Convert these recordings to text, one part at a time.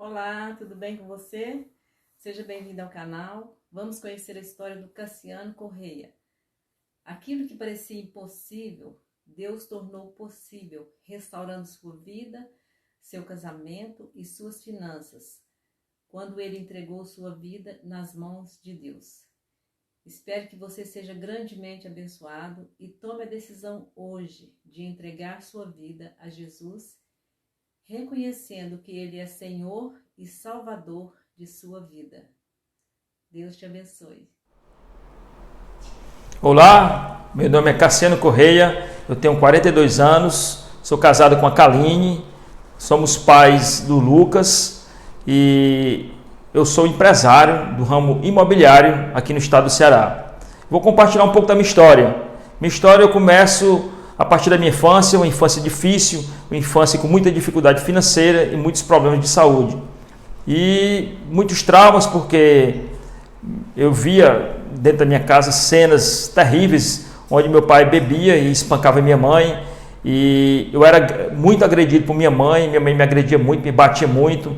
Olá, tudo bem com você? Seja bem-vindo ao canal. Vamos conhecer a história do Cassiano Correia. Aquilo que parecia impossível, Deus tornou possível, restaurando sua vida, seu casamento e suas finanças, quando ele entregou sua vida nas mãos de Deus. Espero que você seja grandemente abençoado e tome a decisão hoje de entregar sua vida a Jesus, reconhecendo que Ele é Senhor e Salvador de sua vida. Deus te abençoe. Olá, meu nome é Cassiano Correia, eu tenho 42 anos, sou casado com a Kaline, somos pais do Lucas e eu sou empresário do ramo imobiliário aqui no estado do Ceará. Vou compartilhar um pouco da minha história. Minha história eu começo a partir da minha infância, uma infância difícil, uma infância com muita dificuldade financeira e muitos problemas de saúde. E muitos traumas, porque eu via dentro da minha casa cenas terríveis, onde meu pai bebia e espancava minha mãe, e eu era muito agredido por minha mãe me agredia muito, me batia muito,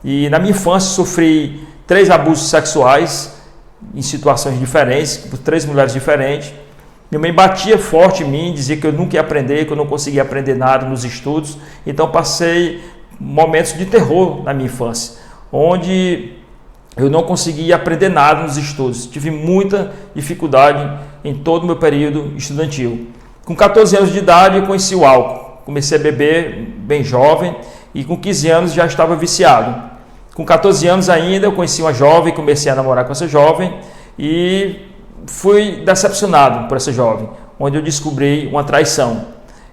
e na minha infância sofri 3 abusos sexuais em situações diferentes, por 3 mulheres diferentes. Minha mãe batia forte em mim, dizia que eu nunca ia aprender, que eu não conseguia aprender nada nos estudos. Então passei momentos de terror na minha infância, onde eu não conseguia aprender nada nos estudos. Tive muita dificuldade em todo o meu período estudantil. Com 14 anos de idade eu conheci o álcool. Comecei a beber bem jovem e com 15 anos já estava viciado. Com 14 anos ainda eu conheci uma jovem, comecei a namorar com essa jovem e fui decepcionado por essa jovem, onde eu descobri uma traição.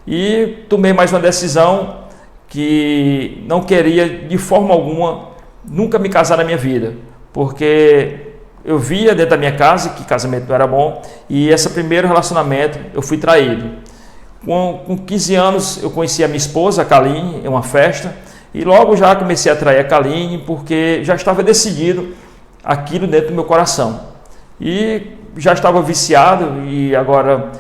E tomei mais uma decisão que não queria de forma alguma nunca me casar na minha vida, porque eu via dentro da minha casa que casamento não era bom e esse primeiro relacionamento eu fui traído. Com 15 anos eu conheci a minha esposa, a Kaline, em uma festa e logo já comecei a trair a Kaline porque já estava decidido aquilo dentro do meu coração. E já estava viciado e agora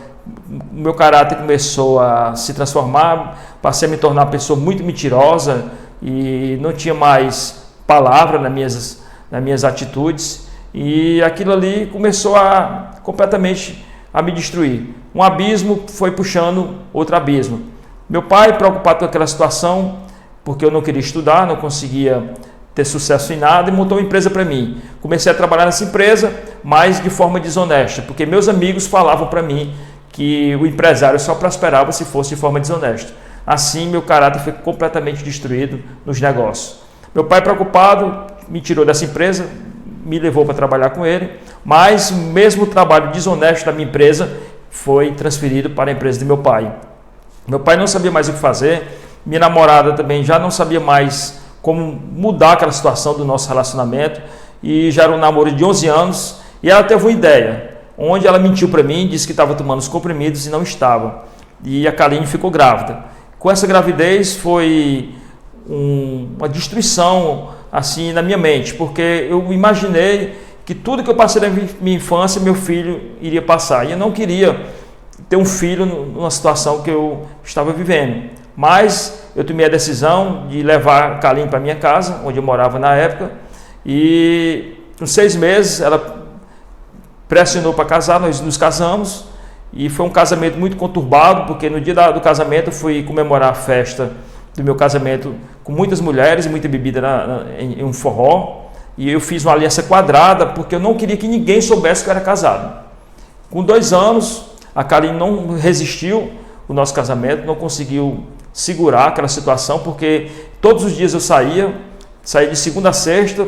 o meu caráter começou a se transformar, passei a me tornar uma pessoa muito mentirosa e não tinha mais palavra nas minhas atitudes e aquilo ali começou a completamente a me destruir. Um abismo foi puxando outro abismo. Meu pai, preocupado com aquela situação, porque eu não queria estudar, não conseguia ter sucesso em nada, e montou uma empresa para mim. Comecei a trabalhar nessa empresa, mas de forma desonesta, porque meus amigos falavam para mim que o empresário só prosperava se fosse de forma desonesta. Assim, meu caráter foi completamente destruído nos negócios. Meu pai, preocupado, me tirou dessa empresa, me levou para trabalhar com ele, mas mesmo o trabalho desonesto da minha empresa foi transferido para a empresa de meu pai. Meu pai não sabia mais o que fazer, minha namorada também já não sabia mais como mudar aquela situação do nosso relacionamento, e já era um namoro de 11 anos, e ela teve uma ideia, onde ela mentiu para mim, disse que estava tomando os comprimidos e não estava, e a Kaline ficou grávida. Com essa gravidez foi uma destruição assim na minha mente, porque eu imaginei que tudo que eu passei na minha infância, meu filho iria passar, e eu não queria ter um filho numa situação que eu estava vivendo. Mas eu tomei a decisão de levar a Kaline para minha casa, onde eu morava na época, e com 6 meses ela pressionou para casar, nós nos casamos, e foi um casamento muito conturbado, porque no dia do casamento eu fui comemorar a festa do meu casamento com muitas mulheres e muita bebida em um forró, e eu fiz uma aliança quadrada, porque eu não queria que ninguém soubesse que eu era casado. Com 2 anos, a Kaline não resistiu o nosso casamento, não conseguiu segurar aquela situação, porque todos os dias eu saía de segunda a sexta,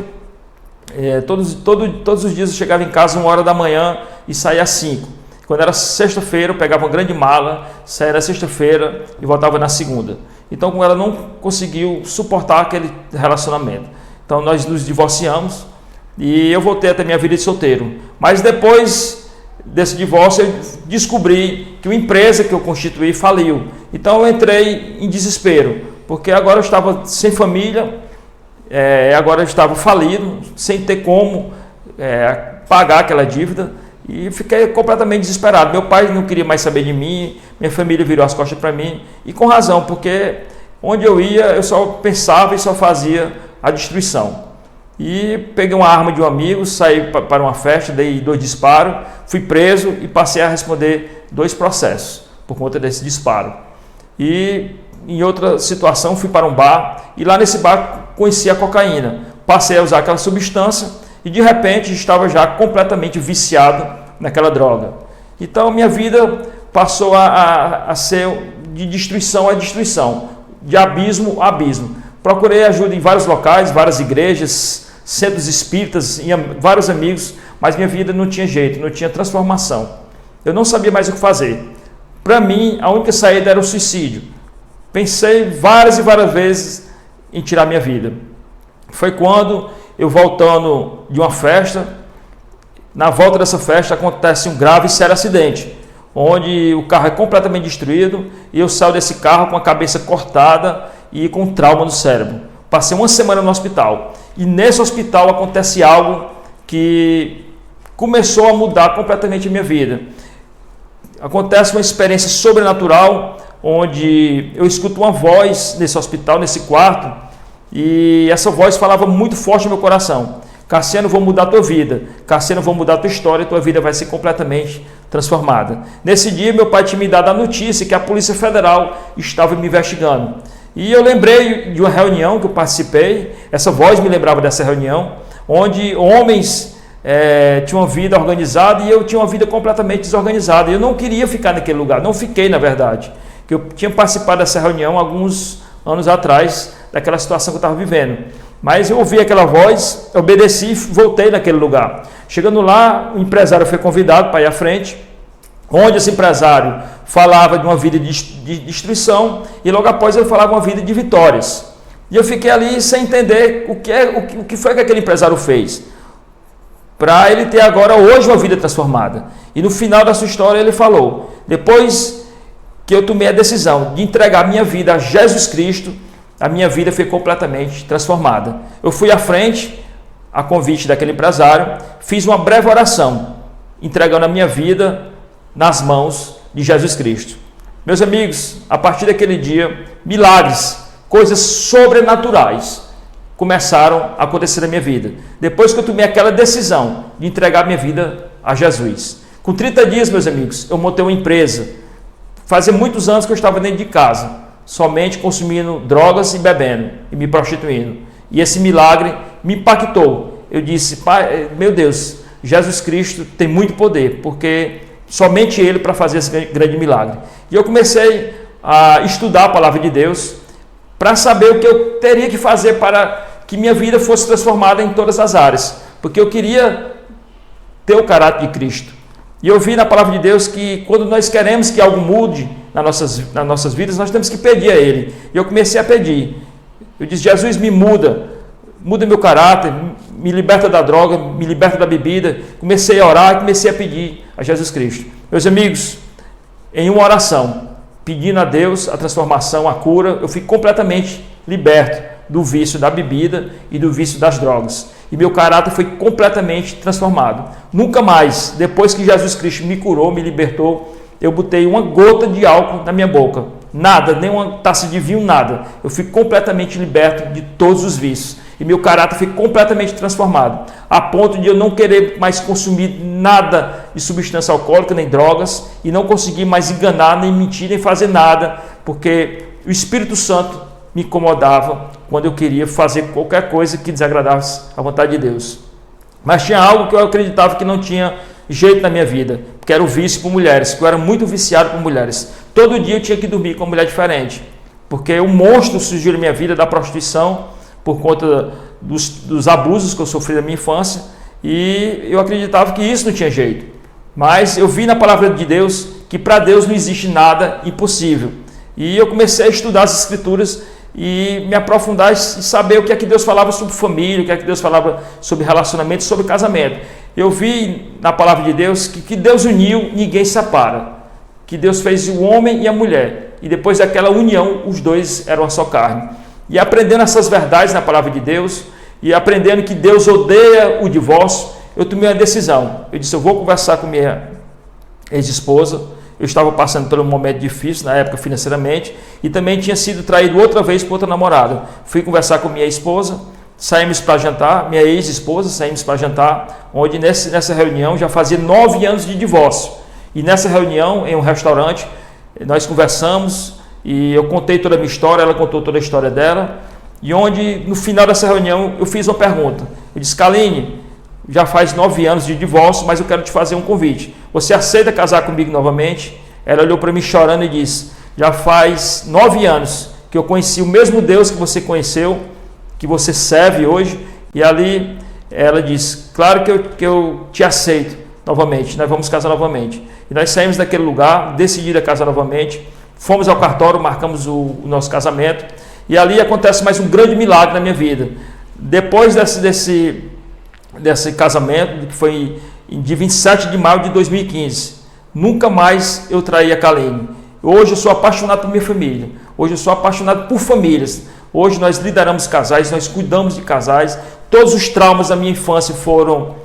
todos os dias eu chegava em casa 1h da manhã e saía às 5. Quando era sexta-feira, eu pegava uma grande mala, saía na sexta-feira e voltava na segunda. Então, ela não conseguiu suportar aquele relacionamento. Então, nós nos divorciamos e eu voltei até minha vida de solteiro. Mas depois desse divórcio, eu descobri que a empresa que eu constituí faliu. Então, eu entrei em desespero, porque agora eu estava sem família, agora eu estava falido, sem ter como pagar aquela dívida, e fiquei completamente desesperado. Meu pai não queria mais saber de mim, minha família virou as costas para mim, e com razão, porque onde eu ia, eu só pensava e só fazia a destruição. E peguei uma arma de um amigo, saí para uma festa, dei 2 disparos, fui preso e passei a responder 2 processos por conta desse disparo. E em outra situação fui para um bar e lá nesse bar conheci a cocaína. Passei a usar aquela substância e de repente estava já completamente viciado naquela droga. Então minha vida passou a ser de destruição a destruição, de abismo a abismo. Procurei ajuda em vários locais, várias igrejas, centros espíritas, vários amigos, mas minha vida não tinha jeito, não tinha transformação. Eu não sabia mais o que fazer. Para mim, a única saída era o suicídio. Pensei várias e várias vezes em tirar minha vida. Foi quando eu voltando de uma festa, na volta dessa festa acontece um grave e sério acidente, onde o carro é completamente destruído e eu saio desse carro com a cabeça cortada e com trauma no cérebro. Passei uma semana no hospital e nesse hospital acontece algo que começou a mudar completamente a minha vida. Acontece uma experiência sobrenatural, onde eu escuto uma voz nesse hospital, nesse quarto, e essa voz falava muito forte no meu coração: Cassiano, vou mudar a tua vida. Cassiano, vou mudar a tua história, tua vida vai ser completamente transformada. Nesse dia, meu pai tinha me dado a notícia que a Polícia Federal estava me investigando. E eu lembrei de uma reunião que eu participei, essa voz me lembrava dessa reunião, onde homens tinham uma vida organizada e eu tinha uma vida completamente desorganizada. Eu não queria ficar naquele lugar, não fiquei na verdade, que eu tinha participado dessa reunião alguns anos atrás, daquela situação que eu estava vivendo. Mas eu ouvi aquela voz, obedeci e voltei naquele lugar. Chegando lá, o empresário foi convidado para ir à frente, onde esse empresário falava de uma vida de destruição e logo após ele falava uma vida de vitórias. E eu fiquei ali sem entender o que foi que aquele empresário fez para ele ter agora hoje uma vida transformada. E no final da sua história ele falou: depois que eu tomei a decisão de entregar minha vida a Jesus Cristo, a minha vida foi completamente transformada. Eu fui à frente, a convite daquele empresário, fiz uma breve oração, entregando a minha vida nas mãos de Jesus Cristo. Meus amigos, a partir daquele dia, milagres, coisas sobrenaturais começaram a acontecer na minha vida. Depois que eu tomei aquela decisão de entregar minha vida a Jesus. Com 30 dias, meus amigos, eu montei uma empresa. Fazia muitos anos que eu estava dentro de casa, somente consumindo drogas e bebendo e me prostituindo. E esse milagre me impactou. Eu disse: Pai, meu Deus, Jesus Cristo tem muito poder, porque somente Ele para fazer esse grande milagre. E eu comecei a estudar a palavra de Deus para saber o que eu teria que fazer para que minha vida fosse transformada em todas as áreas, porque eu queria ter o caráter de Cristo. E eu vi na palavra de Deus que quando nós queremos que algo mude nas nossas vidas, nós temos que pedir a Ele. E eu comecei a pedir. Eu disse: Jesus, me muda meu caráter, me liberta da droga, me liberta da bebida. Comecei a orar e comecei a pedir a Jesus Cristo. Meus amigos, em uma oração, pedindo a Deus a transformação, a cura, eu fui completamente liberto do vício da bebida e do vício das drogas. E meu caráter foi completamente transformado. Nunca mais, depois que Jesus Cristo me curou, me libertou, eu botei uma gota de álcool na minha boca. Nada, nem uma taça de vinho, nada. Eu fui completamente liberto de todos os vícios. E meu caráter foi completamente transformado, a ponto de eu não querer mais consumir nada de substância alcoólica, nem drogas, e não conseguir mais enganar, nem mentir, nem fazer nada, porque o Espírito Santo me incomodava quando eu queria fazer qualquer coisa que desagradasse a vontade de Deus. Mas tinha algo que eu acreditava que não tinha jeito na minha vida, que era o vício por mulheres, que eu era muito viciado por mulheres. Todo dia eu tinha que dormir com uma mulher diferente, porque o monstro surgiu na minha vida da prostituição, por conta dos abusos que eu sofri na minha infância, e eu acreditava que isso não tinha jeito. Mas eu vi na palavra de Deus que para Deus não existe nada impossível. E eu comecei a estudar as Escrituras e me aprofundar e saber o que é que Deus falava sobre família, o que é que Deus falava sobre relacionamento, sobre casamento. Eu vi na palavra de Deus que Deus uniu, ninguém separa. Que Deus fez o homem e a mulher. E depois daquela união, os dois eram uma só carne. E aprendendo essas verdades na palavra de Deus, e aprendendo que Deus odeia o divórcio, eu tomei uma decisão. Eu disse: eu vou conversar com minha ex-esposa. Eu estava passando por um momento difícil na época financeiramente, e também tinha sido traído outra vez por outra namorada. Fui conversar com minha esposa saímos para jantar, minha ex-esposa, saímos para jantar, onde nessa reunião já fazia 9 anos de divórcio. E nessa reunião, em um restaurante, nós conversamos e eu contei toda a minha história, ela contou toda a história dela, e onde no final dessa reunião eu fiz uma pergunta. Eu disse: Kaline, já faz 9 anos de divórcio, mas eu quero te fazer um convite. Você aceita casar comigo novamente? Ela olhou para mim chorando e disse: já faz 9 anos que eu conheci o mesmo Deus que você conheceu, que você serve hoje. E ali ela disse: claro que eu te aceito novamente, nós vamos casar novamente. E nós saímos daquele lugar, decidimos casar novamente, fomos ao cartório, marcamos o nosso casamento, e ali acontece mais um grande milagre na minha vida. Depois desse casamento, que foi de 27 de maio de 2015, nunca mais eu traí a Kaline. Hoje eu sou apaixonado por minha família, hoje eu sou apaixonado por famílias. Hoje nós lideramos casais, nós cuidamos de casais, todos os traumas da minha infância foram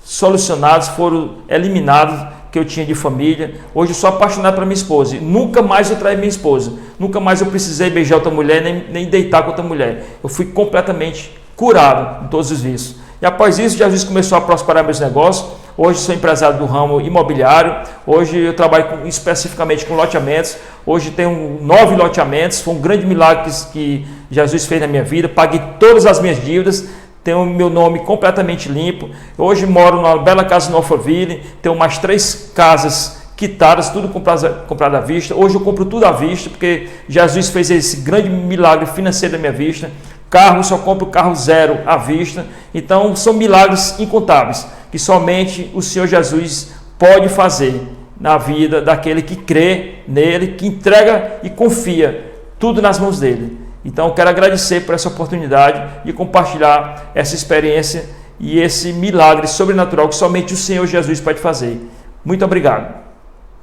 solucionados, foram eliminados, que eu tinha de família. Hoje eu sou apaixonado por minha esposa, nunca mais eu traí minha esposa, nunca mais eu precisei beijar outra mulher, nem deitar com outra mulher. Eu fui completamente curado em todos os vícios. E após isso, Jesus começou a prosperar meus negócios. Hoje sou empresário do ramo imobiliário. Hoje eu trabalho especificamente com loteamentos. Hoje tenho 9 loteamentos. Foi um grande milagre que Jesus fez na minha vida. Paguei todas as minhas dívidas. Tenho meu nome completamente limpo. Hoje moro numa bela casa no Alphaville. Tenho mais 3 casas quitadas, tudo comprado à vista. Hoje eu compro tudo à vista, porque Jesus fez esse grande milagre financeiro da minha vista. Carro, só compro carro zero à vista. Então são milagres incontáveis que somente o Senhor Jesus pode fazer na vida daquele que crê nele, que entrega e confia tudo nas mãos dele. Então eu quero agradecer por essa oportunidade de compartilhar essa experiência e esse milagre sobrenatural que somente o Senhor Jesus pode fazer. Muito obrigado.